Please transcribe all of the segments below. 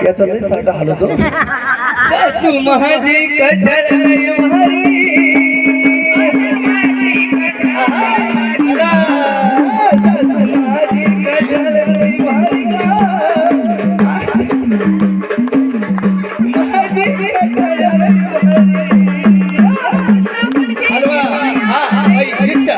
याचा लय साठा हलतो सासू महाजी कटळ मारी सासू महाजी कटळ मारी महाजी कटळ हलवा हा रिक्षा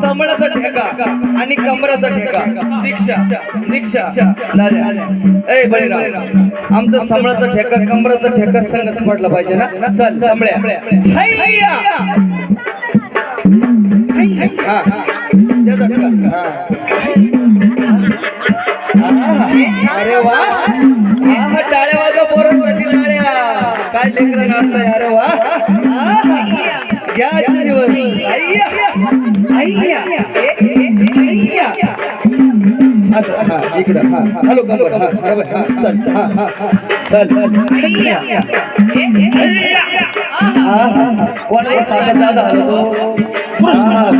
समणाचा ठेका आणि कमराचा ठेका दीक्षा दीक्षा ए बळीराम आमचा समणाचा ठेका कमराचा ठेका संगच पडला पाहिजे ना चल समळ्या हैया हा त्याचा ठेका अरे वा हा टाळ्या वाजा पोरं वरती टाळ्या काय लेकरं नाचताय अरे वा या दिवस हैया हैया हैया असं हा इकडं हा हॅलो कमर हा चल हा चल हैया हा कोणाला सांगत दादा हॅलो तो